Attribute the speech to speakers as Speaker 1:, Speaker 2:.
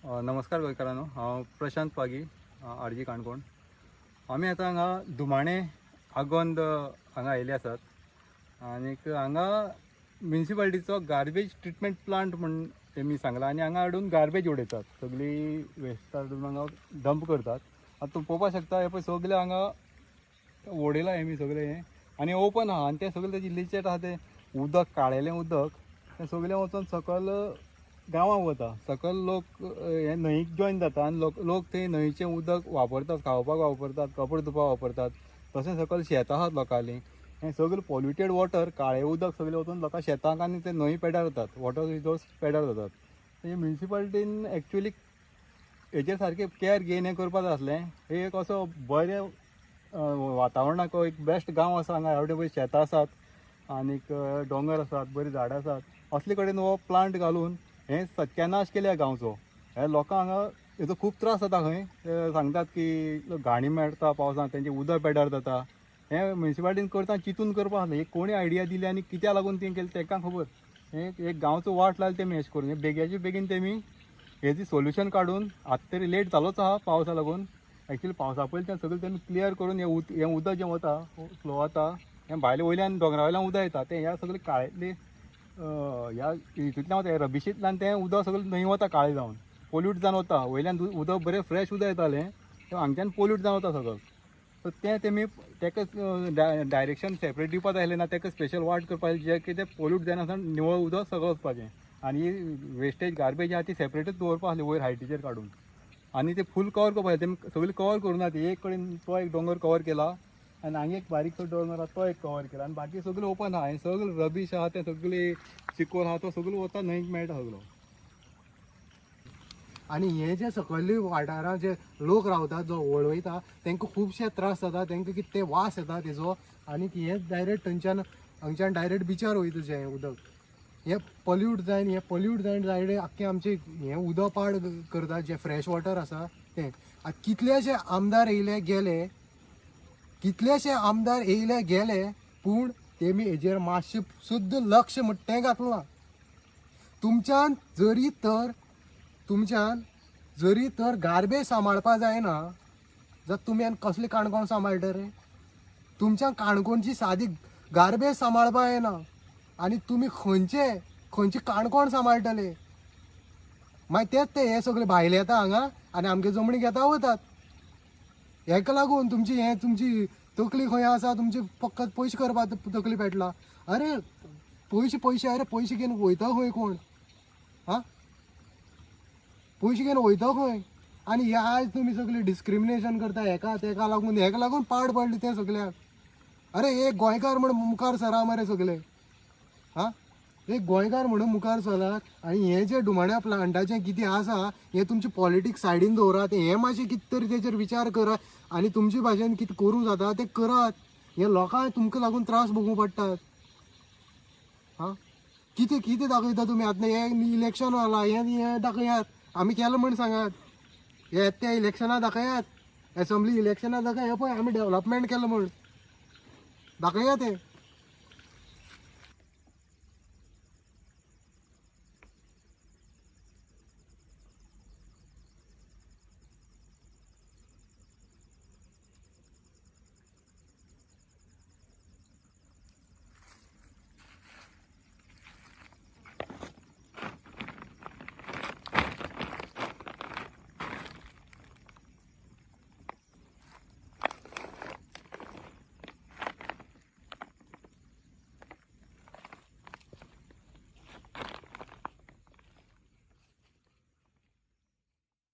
Speaker 1: नमस्कार गोंयकारांनो, हांव प्रशांत पागी, आरजी काणकोण. आमी आतां हांगा दुमाणे आगोंद हांगा आयिल्ले आसात आनीक हांगा म्युनिसिपालिटीचो गार्बेज ट्रिटमेंट प्लांट म्हूण तेमी सांगला आनी हांगा हाडून गार्बेज उडयतात. सगळी वेस्ट हाडून हांगा डंप करतात. आतां तूं पळोवपाक शकता, हे पळय सगळे हांगा उडयला हेमी सगळे हें आनी ओपन आहा आनी तें सगळें तेजी लिचेट आहा तें उदक, काळेलें उदक तें सगळें वचून सकयल गांवांक वता. सकयल लोक हे न्हंयेक जॉयन जाता आनी लोक थंय न्हंयचें उदक वापरतात, खावपाक वापरतात, कपडे धुवपाक वापरतात. तशें सकयल शेतां आहात लोकांलीं. हें सगळें पॉल्युटेड वॉटर, काळें उदक सगळें वचून लोकां शेतांक आनी ते न्हंय पेड्यार जातात, वॉटर रिसोर्स पेड्यार जातात. हे म्युनिसिपालिटीन एक्चुअली हेजेर सारकें केअर घेवन हें करपाक जाय आसलें. हे एक असो बरें वातावरणाक एक बेस्ट गांव आसा. हांगा एवढे बरी शेतां आसात आनीक दोंगर आसात, बरीं झाडां आसात. असले कडेन हो प्लांट घालून हे सत्यानाश केल्या गांवचो. हे लोकांक हांगा हेजो खूब त्रास जाता. खंय ते सांगतात की घाणी मेळटा पावसांत, तेंचें उदक पेड्यार जाता. हें म्युनिसिपालिटीन करता चिंतून करपा आसलें. एक कोणी आयडिया दिली आनी कित्या लागून तें केलें तेंकां खबर. हें एक गांवचो वाट लायला तेमी अशें करून. बेगीचे बेगीन तेमी हेजी सोल्युशन काडून, आतां तरी लेट जालोच आहा पावसा लागून. एक्चुअली पावसा पयलीं तें सगळें तेमी क्लियर करून हें उदक जें वता, फ्लो जाता, हें भायल्या वयल्यान दोंगरा वयल्यान उदक येता तें ह्या सगळें काळेंतली ह्या हितूंतल्यान वता, रबिशींतल्यान तें उदक सगळें न्हंय वता काळें जावन, पोल्यूट जावन वता. वयल्यान उदक बरें फ्रेश उदक येतालें तें हांगच्यान पोल्यूट जावन वता सगळं. सो तें तेमी तेका डायरेक्शन सेपरेट दिवपाक जाय ना, तेका स्पेशल वाट करपाक जाय जें कितें पोल्यूट जायनासतना निवळ उदक सगळं वचपाचें. आनी वेस्टेज गार्बेज आहा ती सेपरेटूच दवरपा आसली वयर हायटीचेर काडून. आनी ते फूल कवर करपा जाय. तेमी सगळी कवर करूना. ती एक कडेन तो एक दोंगर कवर केला आनी हांगा एक बारीकसो दोंगर आहा तो एक कवर केला आनी बाकी सगळें ओपन आहा. हें सगळें रबीश आहा तें सगळी चिकोल आहा तो सगळो वता न्हंयक मेळटा सगळो.
Speaker 2: आनी हे जे सकयल्ली वाठारां जे लोक रावतात, जो वळवयता, तांकां खुबशे त्रास जाता. तांकां कितें ते वास येता तेजो आनी हें डायरेक्ट थंयच्यान हांगच्यान डायरेक्ट बिचार वयता जें उदक. हें पोल्यूट जायन डायरेक्ट आख्खें आमचें हें उदक पाड करता, जें फ्रेश वॉटर आसा तें. आतां कितलेशे आमदार येयले गेले पूण तेमी हेजेर मातशें सुद्दां लक्ष म्हणटा तें घातलां. तुमच्यान जरी तर गार्बेज सांबाळपा जायना जाल्यार तुमी आनी कसलें काणकोण सांबाळटा रे? तुमच्या काणकोणची सादी गार्बेज सांबाळपा येना आनी तुमी खंयचे काणकोण सांबाळटले? मागीर तेच ते हे सगळे भायले येता हांगा आनी आमगे जमनी घेता वतात. हेका लागून तुमची तकली खंय आसा, तुमची फकत पयशे करपाक तकली पेटला. अरे पयशे अरे पयशे घेवन वयता खंय कोण? पयशे घेवन वयता खंय? आनी हे आयज तुमी सगळी डिस्क्रिमिनेशन करता हेका लागून पाड पडले ते सगळ्याक. अरे एक गोंयकार म्हणून मुखार सरा मरे सगळे. एक गोंयकार म्हणून मुखार सरात आनी हे जे दुमाण्या प्लांटाचें कितें आसा हें तुमचे पॉलिटिक्स सायडीन दवरात. हें मातशें कितें तरी तेचेर विचार करात आनी तुमचे भाशेन कितें करूं जाता तें करात. हे लोकांक तुमकां लागून त्रास भोगूं पडटात. कितें दाखयता तुमी आतां? हें इलेक्शन जालां, हें दाखयात. आमी केलां म्हण सांगात. हे त्या इलेक्शनां दाखयात, एसेंब्ली इलेक्शनां दाखया. पळय आमी डेव्हलपमेंट केलां म्हण दाखयात.